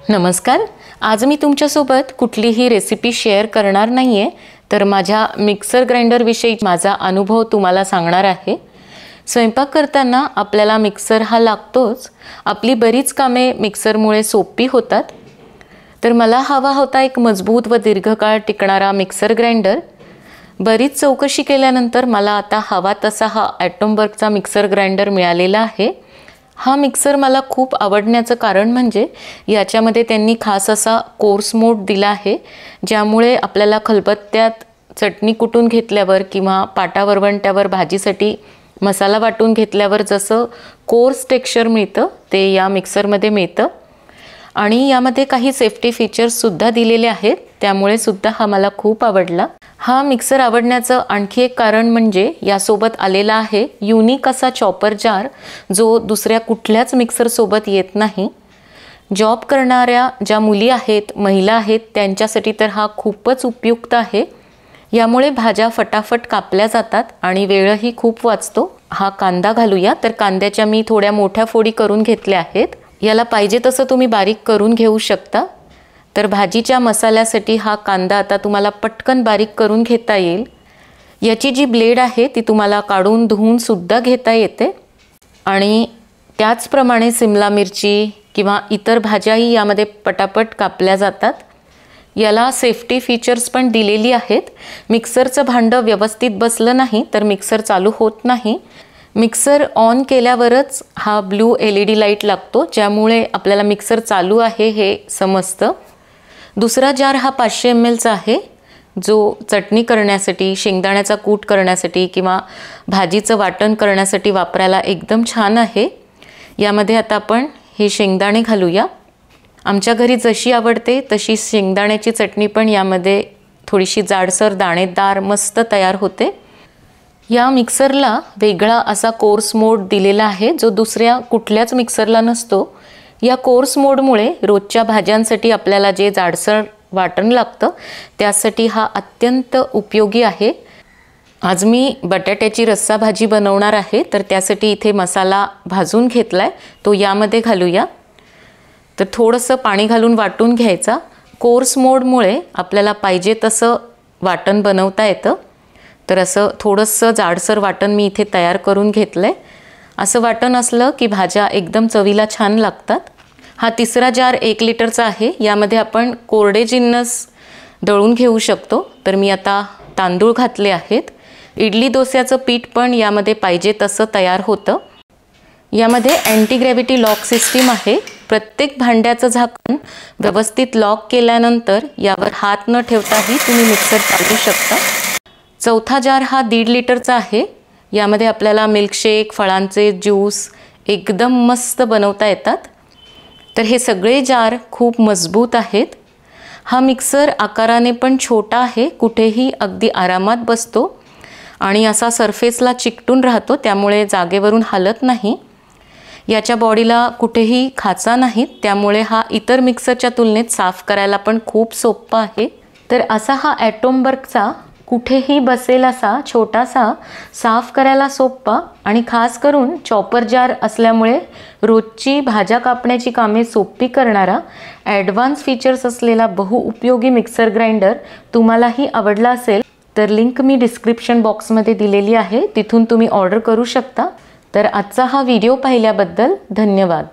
नमस्कार। आज मी तुमच्यासोबत कुठलीही रेसिपी शेअर करणार नाहीये, तर माझ्या मिक्सर ग्राइंडर विषयी माझा अनुभव तुम्हाला सांगणार आहे। स्वयंपाक करताना आपल्याला मिक्सर हा लागतोच। आपली बरीच कामे मिक्सरमुळे सोपी होतात। तर मला हवा होता एक मजबूत व दीर्घकाळ टिकणारा मिक्सर ग्राइंडर। बरीच चौकशी केल्यानंतर मला आता हवा तसा हा ॲटोमबर्गचा मिक्सर ग्राइंडर मिळालेला आहे। हा मिक्सर मला खूप आवडण्याचं कारण म्हणजे याच्यामध्ये त्यांनी खास असा कोर्स मोड दिला आहे, ज्यामुळे आपल्याला खलबत्त्यात चटणी कुटून घेतल्यावर किंवा पाटा वरवंट्यावर भाजीसाठी मसाला वाटून घेतल्यावर जसं कोर्स टेक्स्चर मिळतं ते या मिक्सरमध्ये मिळतं। आणि यामध्ये काही सेफ्टी फीचर्ससुद्धा दिलेले आहेत, त्यामुळे सुद्धा हा मला खूप आवडला। हा मिक्सर आवडण्याचं आणखी एक कारण म्हणजे यासोबत आलेला आहे युनिक असा चॉपर जार, जो दुसऱ्या कुठल्याच मिक्सरसोबत येत नाही। जॉब करणाऱ्या ज्या मुली आहेत, महिला आहेत, त्यांच्यासाठी तर हा खूपच उपयुक्त आहे। यामुळे भाज्या फटाफट कापल्या जातात आणि वेळही खूप वाचतो। हा कांदा घालूया। तर कांद्याच्या मी थोड्या मोठ्या फोडी करून घेतल्या आहेत। याला पाहिजे तसं तुम्ही बारीक करून घेऊ शकता। तर भाजीच्या मसाल्यासाठी हा कांदा आता तुम्हाला पटकन बारीक करून घेता येईल। याची जी ब्लेड आहे ती तुम्हाला काढून धुवून सुद्धा घेता येते। आणि त्याचप्रमाणे सिमला मिरची किंवा इतर भाज्याही यामध्ये पटापट कापल्या जातात। याला सेफ्टी फीचर्स पण दिलेली आहेत। मिक्सरचं भांडं व्यवस्थित बसलं नाही तर मिक्सर चालू होत नाही। मिक्सर ऑन केल्यावरच हा ब्लू LED लाईट लागतो, ज्यामुळे आपल्याला मिक्सर चालू आहे हे समजतं। दुसरा जार हा 500 ml चा आहे, जो चटणी करण्यासाठी, शेंगदाण्याचा कूट करण्यासाठी किंवा भाजीचं वाटण करण्यासाठी वापरायला एकदम छान आहे। यामध्ये आता आपण हे शेंगदाणे घालूया। आमच्या घरी जशी आवडते तशी शेंगदाण्याची चटणी पण यामध्ये थोडीशी जाडसर दाणेदार मस्त तयार होते। या मिक्सरला वेगळा असा कोर्स मोड दिलेला आहे, जो दुसऱ्या कुठल्याच मिक्सरला नसतो। या कोर्स मोडमुळे रोजच्या भाज्यांसाठी आपल्याला जे जाडसर वाटण लागतं त्यासाठी हा अत्यंत उपयोगी आहे। आज मी बटाट्याची रस्सा भाजी बनवणार आहे, तर त्यासाठी इथे मसाला भाजून घेतलाय, तो यामध्ये घालूया। तर थोडंसं पाणी घालून वाटून घ्यायचा। कोर्स मोडमुळे आपल्याला पाहिजे तसं वाटण बनवता येतं। तर असं थोडंसं जाडसर वाटण मी इथे तयार करून घेतलंय। असं वाटण असलं की भाज्या एकदम चवीला छान लागतात। हा तिसरा जार 1 लिटरचा आहे। यामध्ये आपण कोरडे जिन्नस दळून घेऊ शकतो। तर मी आता तांदूळ घातले आहेत। इडली डोस्याचं पीठ पण यामध्ये पाहिजे तसं तयार होतं। यामध्ये अँटी ग्रॅव्हिटी लॉक सिस्टीम आहे। प्रत्येक भांड्याचं झाकण व्यवस्थित लॉक केल्यानंतर यावर हात न ठेवताही तुम्ही मिक्सर चालवू शकता। चौथा जार हा 1.5 लिटरचा आहे। यामध्ये आपल्याला मिल्कशेक, फळांचे ज्यूस एकदम मस्त बनवता येतात। तर हे सगळे जार खूप मजबूत आहेत। हा मिक्सर आकाराने पण छोटा आहे, कुठेही अगदी आरामात बसतो आणि असा सरफेसला चिकटून राहतो, त्यामुळे जागेवरून हलत नाही। याच्या बॉडीला कुठेही खाचा नाहीत, त्यामुळे हा इतर मिक्सरच्या तुलनेत साफ करायला पण खूप सोपा आहे। तर असा हा ॲटोमबर्गचा कुठेही बसेल असा छोटासा, साफ करायला सोपा आणि खास करून चॉपर जार असल्यामुळे रोजची भाज्या कापण्याची कामे सोपी करणारा ॲडव्हान्स फीचर्स असलेला बहुउपयोगी मिक्सर ग्राइंडर तुम्हालाही आवडला असेल तर लिंक मी डिस्क्रिप्शन बॉक्समध्ये दिलेली आहे, तिथून तुम्ही ऑर्डर करू शकता। तर आजचा हा व्हिडिओ पाहिल्याबद्दल धन्यवाद।